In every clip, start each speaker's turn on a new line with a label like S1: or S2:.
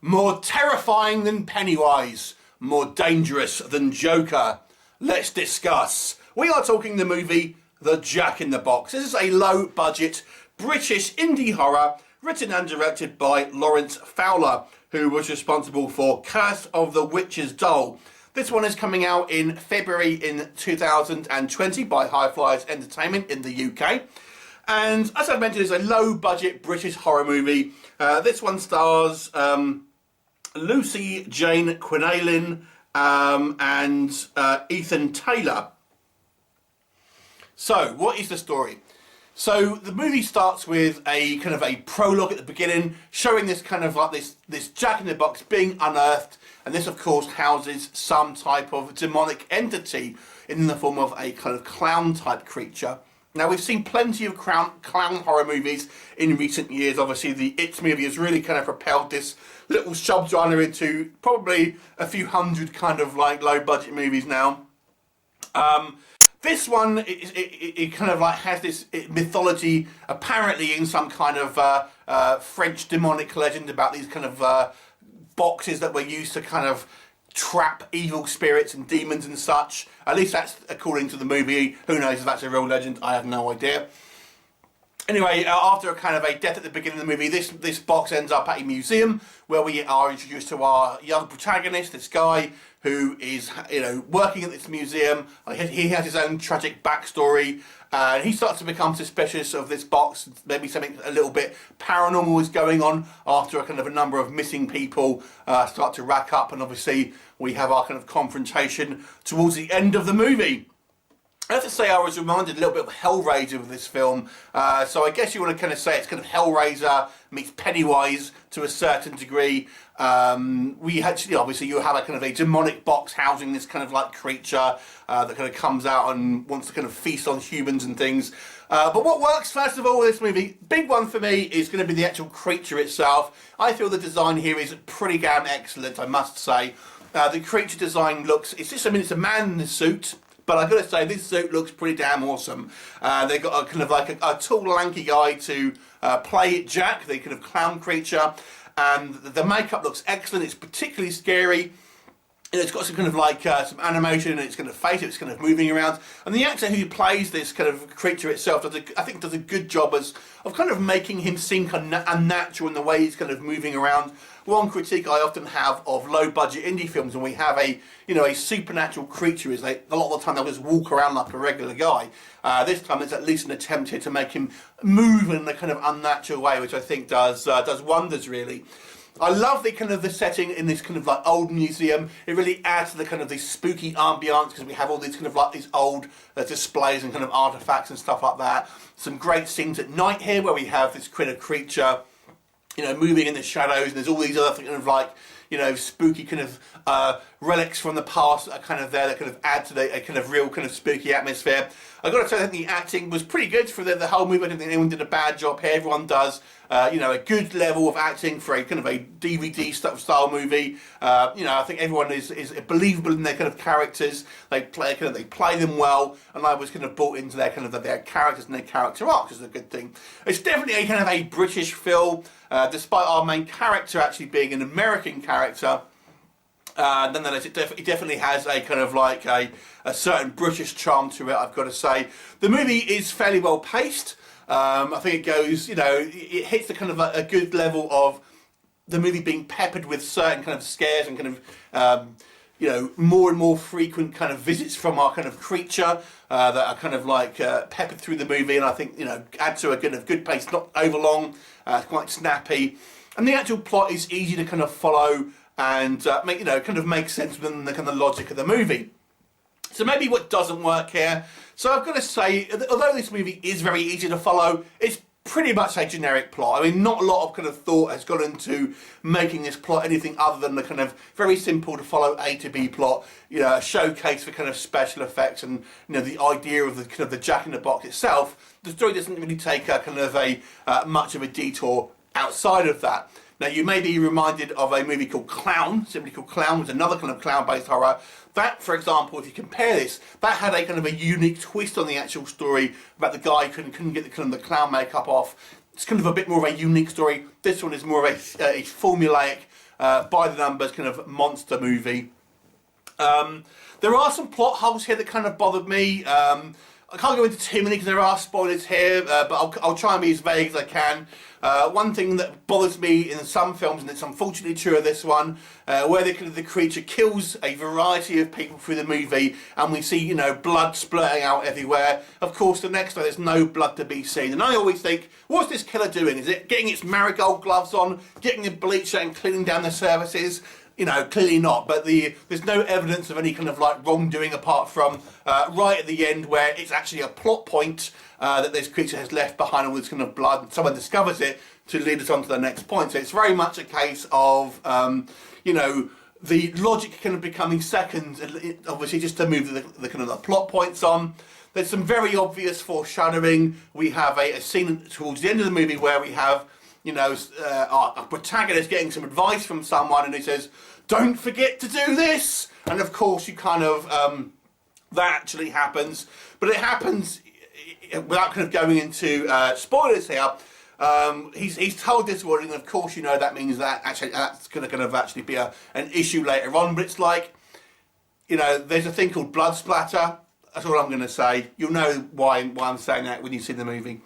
S1: More terrifying than Pennywise, more dangerous than Joker. Let's discuss. We are talking the movie The Jack in the Box. This is a low-budget British indie horror written and directed by Lawrence Fowler, who was responsible for Curse of the Witch's Doll. This one is coming out in February in 2020 by Fliers Entertainment in the UK. And as I mentioned, it's a low-budget British horror movie. This one stars Lucy Jane Quinlan and Ethan Taylor. So, what is the story? So the movie starts with a kind of a prologue at the beginning, showing this kind of like this Jack in the Box being unearthed, and this of course houses some type of demonic entity in the form of a kind of clown type creature. Now we've seen plenty of clown horror movies in recent years. Obviously the It movie has really kind of propelled this little subgenre into probably a few hundred kind of like low budget movies now. This one, it kind of like has this mythology, apparently in some kind of French demonic legend about these kind of boxes that were used to kind of trap evil spirits and demons and such. At least that's according to the movie. Who knows if that's a real legend? I have no idea. Anyway, after a kind of a death at the beginning of the movie, this box ends up at a museum where we are introduced to our young protagonist, this guy who is, working at this museum. He has his own tragic backstory. He starts to become suspicious of this box. Maybe something a little bit paranormal is going on after a number of missing people start to rack up. And obviously we have our kind of confrontation towards the end of the movie. I have to say I was reminded a little bit of Hellraiser with this film, so I guess you want to kind of say it's kind of Hellraiser meets Pennywise to a certain degree. We actually, obviously, you have a kind of a demonic box housing this kind of like creature that kind of comes out and wants to kind of feast on humans and things. But what works first of all with this movie, big one for me, is going to be the actual creature itself. I feel the design here is pretty damn excellent, I must say. The creature design looks, it's a man in a suit. But I've got to say, this suit looks pretty damn awesome. They've got a kind of like a tall, lanky guy to play Jack, the kind of clown creature. And the makeup looks excellent. It's particularly scary. It's got some kind of like some animation in its kind of face. It's kind of moving around. And the actor who plays this kind of creature itself, I think does a good job of kind of making him seem kind of unnatural in the way he's kind of moving around. One critique I often have of low-budget indie films when we have a supernatural creature is a lot of the time they'll just walk around like a regular guy. This time it's at least an attempt here to make him move in a kind of unnatural way, which I think does wonders really. I love the setting in this kind of like old museum. It really adds to the kind of this spooky ambiance because we have all these kind of like these old displays and kind of artifacts and stuff like that. Some great scenes at night here where we have this kind of creature moving in the shadows, and there's all these other kind of like, spooky kind of relics from the past that are kind of there that kind of add to a kind of real kind of spooky atmosphere. I've got to say, I think the acting was pretty good for the whole movie. I don't think anyone did a bad job here. Everyone does, a good level of acting for a kind of a DVD style movie. I think everyone is believable in their kind of characters. They play them well, and I was kind of bought into their kind of their characters and their character arcs, which is a good thing. It's definitely a kind of a British film, despite our main character actually being an American character. Nonetheless, it definitely has a kind of like a certain British charm to it, I've got to say. The movie is fairly well paced. I think it goes, it hits the kind of a good level of the movie being peppered with certain kind of scares and kind of, more and more frequent kind of visits from our kind of creature that are kind of like peppered through the movie, and I think, add to a kind of good pace, not over long, quite snappy. And the actual plot is easy to kind of follow and kind of make sense within the kind of logic of the movie. So maybe what doesn't work here. So I've got to say, although this movie is very easy to follow, it's pretty much a generic plot. I mean, not a lot of kind of thought has gone into making this plot anything other than the kind of very simple to follow A to B plot. A showcase for kind of special effects and the idea of the kind of the Jack in the Box itself. The story doesn't really take a kind of a much of a detour outside of that. Now, you may be reminded of a movie called Clown, simply called Clown, which is another kind of clown-based horror. That, for example, if you compare this, that had a kind of a unique twist on the actual story about the guy who couldn't get the kind of the clown makeup off. It's kind of a bit more of a unique story. This one is more of a formulaic by the numbers kind of monster movie. There are some plot holes here that kind of bothered me. I can't go into too many because there are spoilers here, but I'll try and be as vague as I can. One thing that bothers me in some films, and it's unfortunately true of this one, where the creature kills a variety of people through the movie, and we see, you know, blood splurting out everywhere. Of course, the next day there's no blood to be seen, and I always think, what's this killer doing? Is it getting its marigold gloves on, getting the bleach out and cleaning down the surfaces? You know, clearly not, but there's no evidence of any kind of like wrongdoing apart from right at the end where it's actually a plot point that this creature has left behind all this kind of blood, and someone discovers it to lead us on to the next point. So it's very much a case of, you know, the logic kind of becoming second, obviously just to move the kind of the plot points on. There's some very obvious foreshadowing. We have a scene towards the end of the movie where we have, you know, our protagonist getting some advice from someone, and he says, "Don't forget to do this." And of course, you kind of that actually happens, but it happens without kind of going into spoilers here. He's told this warning, and of course, you know that means that actually that's going to kind of actually be an issue later on. But it's like, you know, there's a thing called blood splatter. That's all I'm going to say. You'll know why I'm saying that when you see the movie.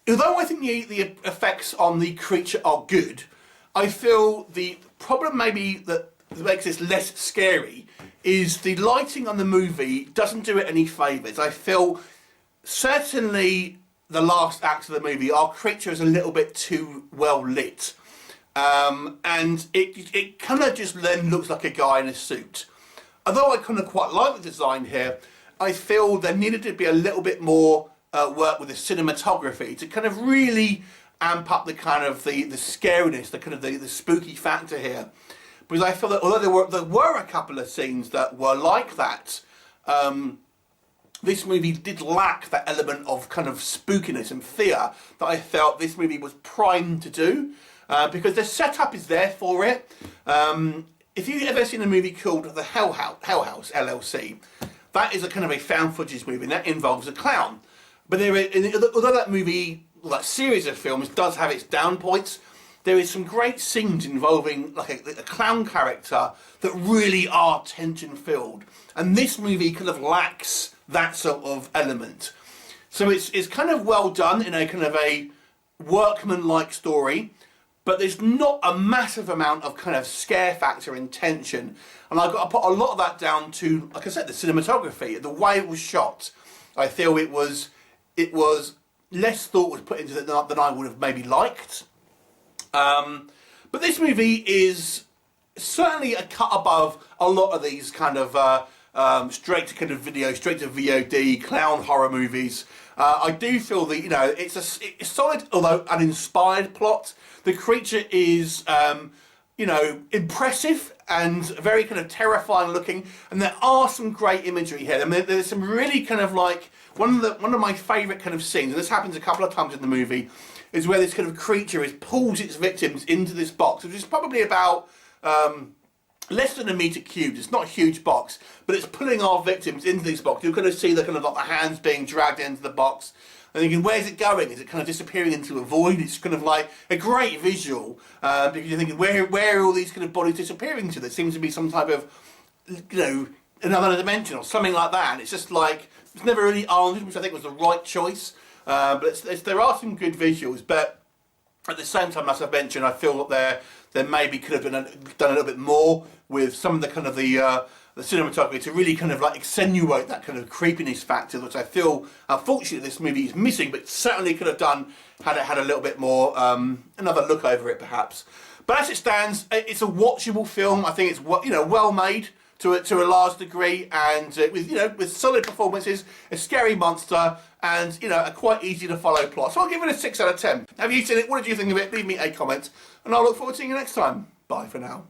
S1: Although I think the effects on the creature are good, I feel the problem maybe that makes this less scary is the lighting on the movie doesn't do it any favours. I feel certainly the last act of the movie, our creature is a little bit too well lit. And it kind of just then looks like a guy in a suit. Although I kind of quite like the design here, I feel there needed to be a little bit more work with the cinematography to kind of really amp up the kind of the scariness, the kind of the spooky factor here. Because I feel that although there were a couple of scenes that were like that, this movie did lack that element of kind of spookiness and fear that I felt this movie was primed to do, because the setup is there for it. If you've ever seen a movie called The Hell House LLC, that is a kind of a found footage movie, and that involves a clown. But although that movie, that series of films, does have its down points, there is some great scenes involving like a clown character that really are tension filled, and this movie kind of lacks that sort of element. So it's kind of well done in a kind of a workman-like story, but there's not a massive amount of kind of scare factor and tension. And I've got to put a lot of that down to, like I said, the cinematography, the way it was shot. I feel it was less thought was put into it than I would have maybe liked. But this movie is certainly a cut above a lot of these kind of straight to kind of video, straight to VOD clown horror movies. I do feel that, you know, it's a solid, although uninspired plot. The creature is, you know, impressive and very kind of terrifying looking, and there are some great imagery here. I mean, there's some really kind of like one of my favourite kind of scenes, and this happens a couple of times in the movie, is where this kind of creature pulls its victims into this box, which is probably about less than a metre cubed. It's not a huge box, but it's pulling our victims into this box. You're going to see the kind of like the hands being dragged into the box, and thinking, where's it going? Is it kind of disappearing into a void? It's kind of like a great visual, because you're thinking, where are all these kind of bodies disappearing to? There seems to be some type of, you know, another dimension or something like that. And it's just like, it's never really answered, which I think was the right choice. But there are some good visuals, but at the same time, as I've mentioned, I feel that there maybe could have been done a little bit more with some of the kind of the cinematography to really kind of like accentuate that kind of creepiness factor, which I feel unfortunately this movie is missing, but certainly could have done had it had a little bit more another look over it perhaps. But as it stands, it's a watchable film. I think it's well made to a large degree, and with solid performances, a scary monster, and a quite easy to follow plot. So I'll give it a 6 out of 10. Have you seen it? What did you think of it? Leave me a comment, and I'll look forward to seeing you next time. Bye for now.